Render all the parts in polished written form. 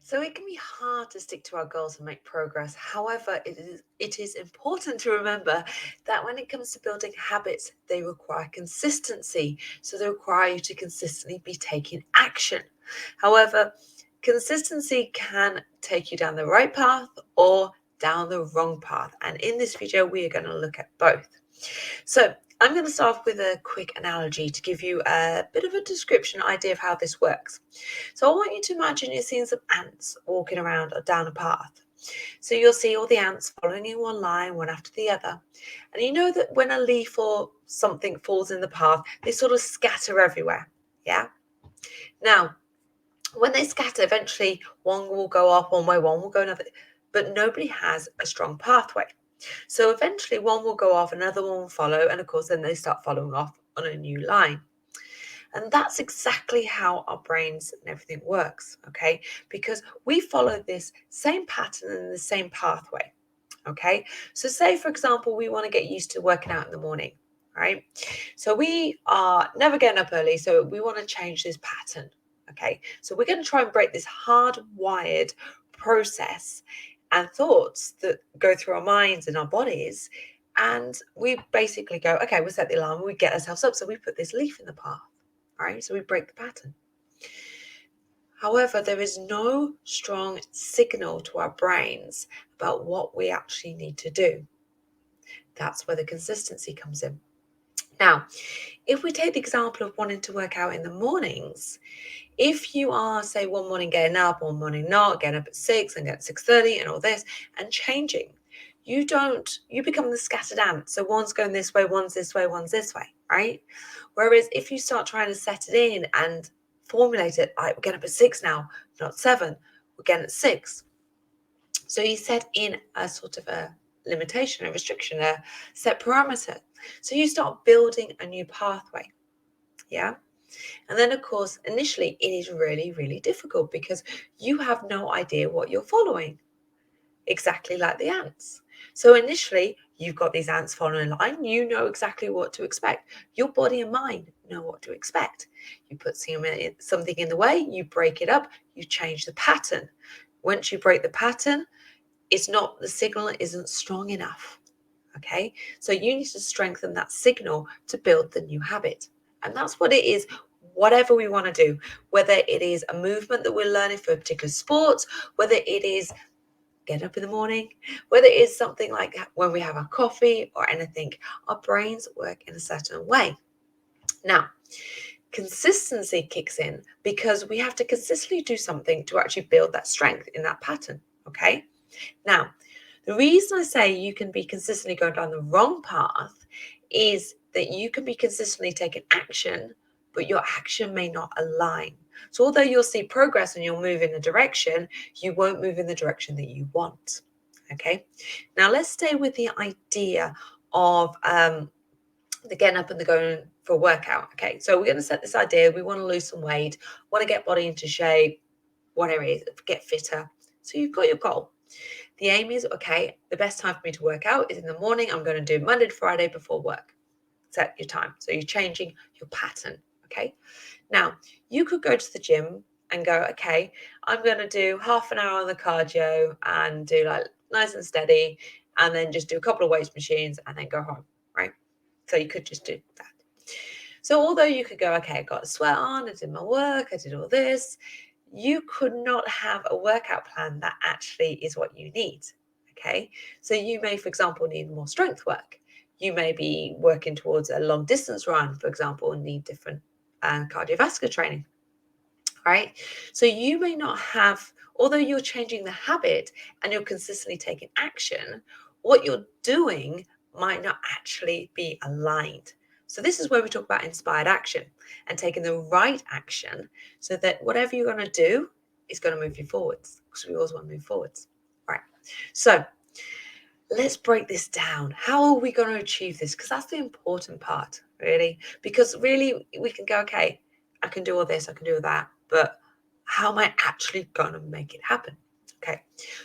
So it can be hard to stick to our goals and make progress. However, it is important to remember that when it comes to building habits, they require consistency. So they require you to consistently be taking action. However, consistency can take you down the right path or down the wrong path. And in this video, we are going to look at both. So I'm going to start off with a quick analogy to give you a bit of a description idea of how this works. So I want you to imagine you're seeing some ants walking around or down a path. So you'll see all the ants following in one line, one after the other. And you know that when a leaf or something falls in the path, they sort of scatter everywhere. Yeah? Now, when they scatter, eventually one will go off one way, one will go another, but nobody has a strong pathway. So eventually one will go off, another one will follow, and of course then they start following off on a new line. And that's exactly how our brains and everything works, okay? Because we follow this same pattern and the same pathway, okay? So say, for example, we want to get used to working out in the morning, right? So we are never getting up early, so we want to change this pattern, okay? So we're going to try and break this hardwired process and thoughts that go through our minds and our bodies. And we basically go, okay, we'll set the alarm, we get ourselves up. So we put this leaf in the path, right? So we break the pattern. However, there is no strong signal to our brains about what we actually need to do. That's where the consistency comes in. Now, if we take the example of wanting to work out in the mornings, if you are, say, one morning getting up, one morning not, getting up at 6 and getting 6:30 and all this, and changing, you become the scattered ant. So one's going this way, one's this way, one's this way, right? Whereas if you start trying to set it in and formulate it, like we're getting up at 6 now, not 7, we're getting at 6. So you set in a sort of a limitation, a restriction, a set parameter. So you start building a new pathway. Yeah. And then, of course, initially it is really, really difficult because you have no idea what you're following, exactly like the ants. So initially, you've got these ants following a line. You know exactly what to expect. Your body and mind know what to expect. You put something in the way, you break it up, you change the pattern. Once you break the pattern, the signal isn't strong enough. Okay, so you need to strengthen that signal to build the new habit. And that's what it is, whatever we want to do, whether it is a movement that we're learning for a particular sport, whether it is get up in the morning, whether it is something like when we have our coffee or anything, our brains work in a certain way. Now, consistency kicks in because we have to consistently do something to actually build that strength in that pattern. Okay, now the reason I say you can be consistently going down the wrong path is that you can be consistently taking action, but your action may not align. So, although you'll see progress and you'll move in a direction, you won't move in the direction that you want. Okay. Now, let's stay with the idea of the getting up and the going for a workout. Okay. So, we're going to set this idea. We want to lose some weight, want to get body into shape, whatever it is, get fitter. So, you've got your goal. The aim is, okay, the best time for me to work out is in the morning. I'm going to do Monday to Friday before work. Set your time. So you're changing your pattern. Okay. Now, you could go to the gym and go, okay, I'm going to do half an hour on the cardio and do like nice and steady, and then just do a couple of weights machines and then go home. Right. So you could just do that. So although you could go, okay, I got a sweat on, I did my work, I did all this, you could not have a workout plan that actually is what you need. Okay. So you may, for example, need more strength work. You may be working towards a long distance run, for example, and need different cardiovascular training. Right. So you may not have, although you're changing the habit and you're consistently taking action, what you're doing might not actually be aligned. So this is where we talk about inspired action and taking the right action so that whatever you're going to do is going to move you forwards, because we always want to move forwards. All right. So let's break this down. How are we going to achieve this? Because that's the important part, really. Because really, we can go, okay, I can do all this, I can do all that, but how am I actually going to make it happen? Okay.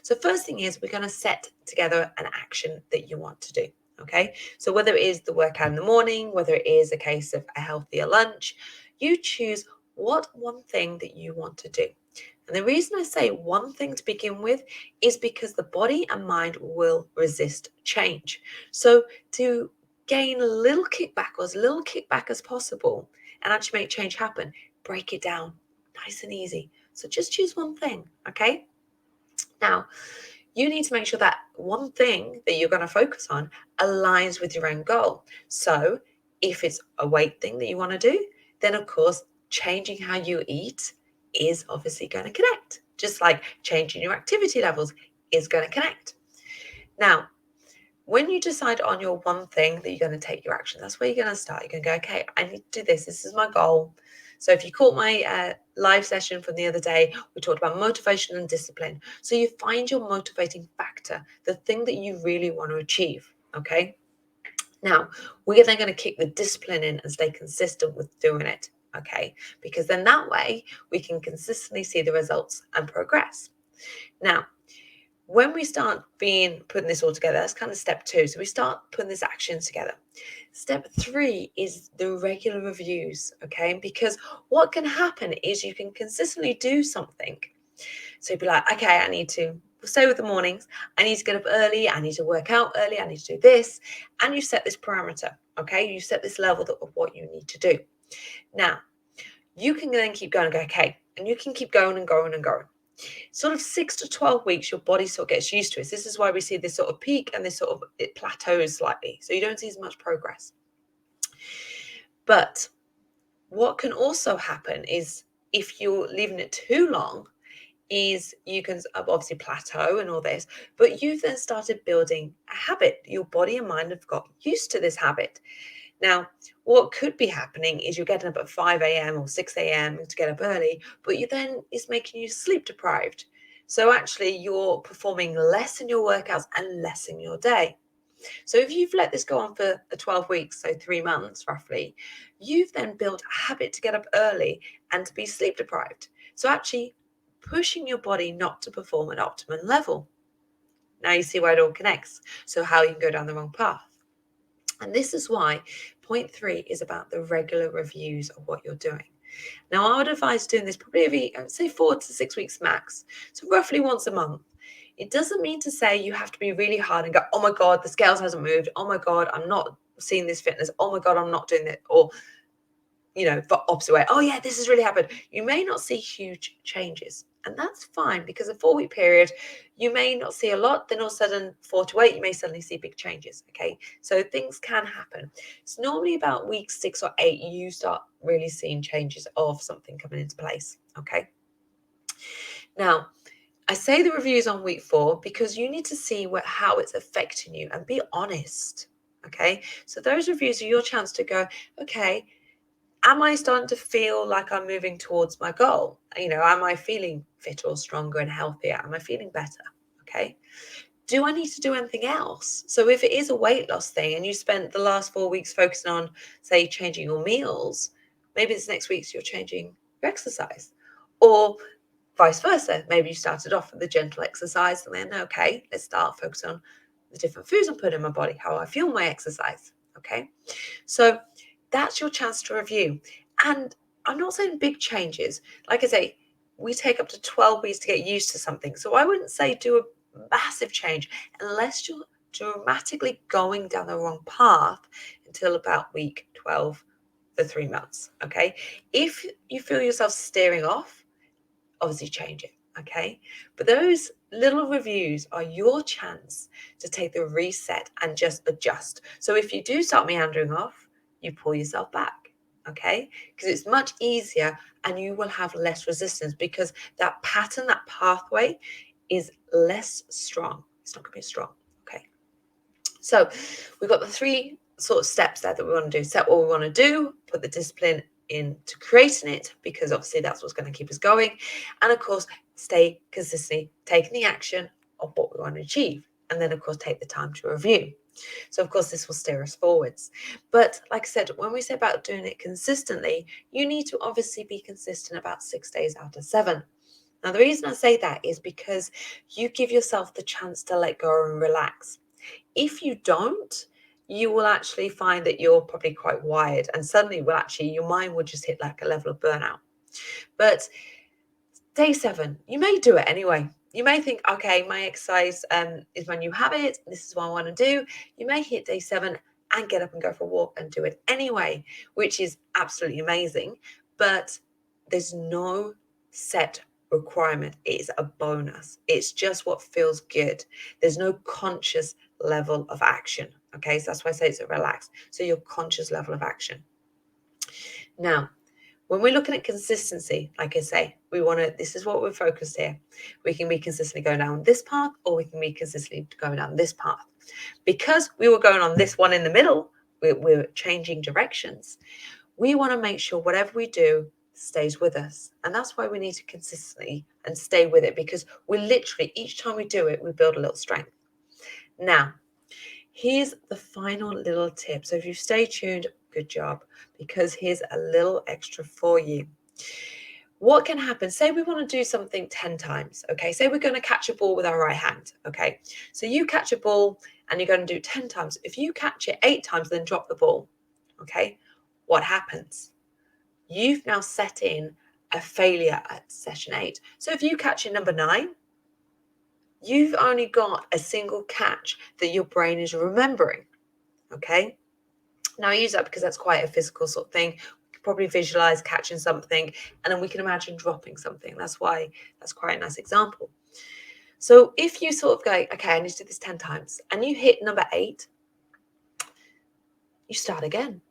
So first thing is we're going to set together an action that you want to do. Okay. So whether it is the workout in the morning, whether it is a case of a healthier lunch, you choose what one thing that you want to do. And the reason I say one thing to begin with is because the body and mind will resist change. So to gain a little kickback or as little kickback as possible and actually make change happen, break it down nice and easy. So just choose one thing, okay? Now, you need to make sure that one thing that you're going to focus on aligns with your own goal. So if it's a weight thing that you want to do, then of course, changing how you eat is obviously going to connect, just like changing your activity levels is going to connect. Now, when you decide on your one thing that you're going to take your action, that's where you're going to start. You're going to go, okay, I need to do this. This is my goal. So if you caught my live session from the other day, we talked about motivation and discipline. So you find your motivating factor, the thing that you really want to achieve, okay? Now, we're then going to kick the discipline in and stay consistent with doing it, okay? Because then that way we can consistently see the results and progress. Now, when we start putting this all together, that's kind of step 2. So we start putting these actions together. Step 3 is the regular reviews, okay? Because what can happen is you can consistently do something. So you'd be like, okay, I need to stay with the mornings. I need to get up early. I need to work out early. I need to do this. And you set this parameter, okay? You set this level of what you need to do. Now, you can then keep going and go, okay, and you can keep going and going and going. Sort of 6 to 12 weeks, your body sort of gets used to it. This is why we see this sort of peak and this sort of, it plateaus slightly. So you don't see as much progress. But what can also happen is if you're leaving it too long, is you can obviously plateau and all this, but you've then started building a habit. Your body and mind have got used to this habit. Now, what could be happening is you're getting up at 5 a.m. or 6 a.m. to get up early, but you then it's making you sleep deprived. So actually you're performing less in your workouts and less in your day. So if you've let this go on for 12 weeks, so 3 months roughly, you've then built a habit to get up early and to be sleep deprived. So actually pushing your body not to perform at optimum level. Now you see where it all connects. So how you can go down the wrong path. And this is why point 3 is about the regular reviews of what you're doing. Now, I would advise doing this probably every, say, 4 to 6 weeks max. So roughly once a month. It doesn't mean to say you have to be really hard and go, oh my God, the scales hasn't moved. Oh my God, I'm not seeing this fitness. Oh my God, I'm not doing it. Or, the opposite way. Oh yeah, this has really happened. You may not see huge changes. And that's fine because a 4-week period, you may not see a lot. Then all of a sudden, 4 to 8, you may suddenly see big changes. Okay. So things can happen. It's normally about week 6 or 8, you start really seeing changes of something coming into place. Okay. Now, I say the reviews on week 4 because you need to see how it's affecting you and be honest. Okay. So those reviews are your chance to go, okay, am I starting to feel like I'm moving towards my goal? Am I feeling fitter or stronger and healthier? Am I feeling better? Okay. Do I need to do anything else? So if it is a weight loss thing and you spent the last 4 weeks focusing on, say, changing your meals, maybe this next week you're changing your exercise. Or vice versa. Maybe you started off with the gentle exercise and then, okay, let's start focusing on the different foods I'm putting in my body, how I feel my exercise. Okay. So that's your chance to review. And I'm not saying big changes. Like I say, we take up to 12 weeks to get used to something. So I wouldn't say do a massive change unless you're dramatically going down the wrong path until about week 12 for 3 months. Okay. If you feel yourself steering off, obviously change it. Okay. But those little reviews are your chance to take the reset and just adjust. So if you do start meandering off, you pull yourself back, okay? Because it's much easier and you will have less resistance because that pattern, that pathway is less strong. It's not going to be as strong, okay? So we've got the 3 sort of steps there that we want to do. Set what we want to do, put the discipline into creating it because obviously that's what's going to keep us going. And of course, stay consistently taking the action of what we want to achieve. And then of course, take the time to review. So, of course, this will steer us forwards. But like I said, when we say about doing it consistently, you need to obviously be consistent about 6 days out of 7. Now, the reason I say that is because you give yourself the chance to let go and relax. If you don't, you will actually find that you're probably quite wired and suddenly your mind will just hit like a level of burnout. But Day 7, you may do it anyway. You may think, okay, my exercise is my new habit. This is what I want to do. You may hit day 7 and get up and go for a walk and do it anyway, which is absolutely amazing. But there's no set requirement. It is a bonus. It's just what feels good. There's no conscious level of action. Okay, so that's why I say it's a relax. So your conscious level of action. Now, when we're looking at consistency, like I say, we want to, this is what we're focused here. We can be consistently going down this path, or we can be consistently going down this path. Because we were going on this one in the middle, we're changing directions. We want to make sure whatever we do stays with us. And that's why we need to consistently and stay with it, because we literally, each time we do it, we build a little strength. Now, here's the final little tip. So if you stay tuned, good job, because here's a little extra for you. What can happen? Say we want to do something 10 times, okay? Say we're going to catch a ball with our right hand, okay? So you catch a ball and you're going to do 10 times. If you catch it 8 times, then drop the ball, okay? What happens? You've now set in a failure at session 8. So if you catch it number 9, you've only got a single catch that your brain is remembering, okay? Now I use that because that's quite a physical sort of thing. We can probably visualize catching something, and then we can imagine dropping something. That's why that's quite a nice example. So if you sort of go, okay, I need to do this 10 times, and you hit number 8, you start again.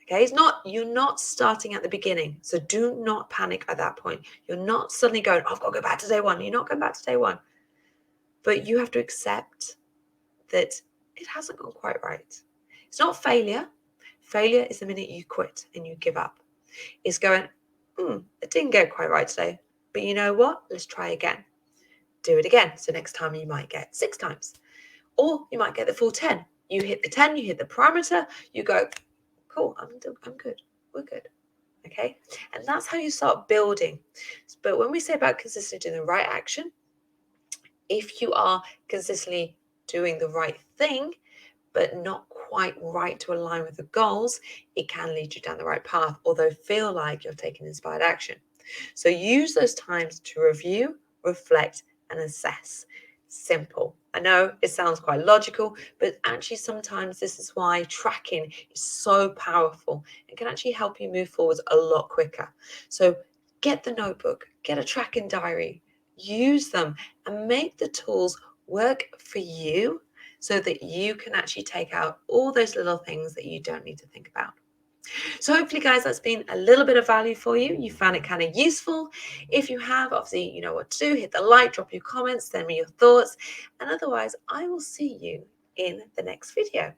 Okay, you're not starting at the beginning. So do not panic at that point. You're not suddenly going, oh, I've got to go back to day 1. You're not going back to day 1. But you have to accept that it hasn't gone quite right. It's not failure. Failure is the minute you quit and you give up. It's going, it didn't go quite right today, but you know what? Let's try again. Do it again. So next time you might get 6 times, or you might get the full 10. You hit the 10, you hit the parameter, you go, cool, I'm good. We're good. Okay. And that's how you start building. But when we say about consistently doing the right action, if you are consistently doing the right thing, but not quite right to align with the goals, it can lead you down the right path, although feel like you're taking inspired action. So use those times to review, reflect, and assess. Simple. I know it sounds quite logical, but actually sometimes this is why tracking is so powerful. It can actually help you move forwards a lot quicker. So get the notebook, get a tracking diary, use them, and make the tools work for you so that you can actually take out all those little things that you don't need to think about. So hopefully, guys, that's been a little bit of value for you. You found it kind of useful. If you have, obviously, you know what to do. Hit the like, drop your comments, send me your thoughts. And otherwise, I will see you in the next video.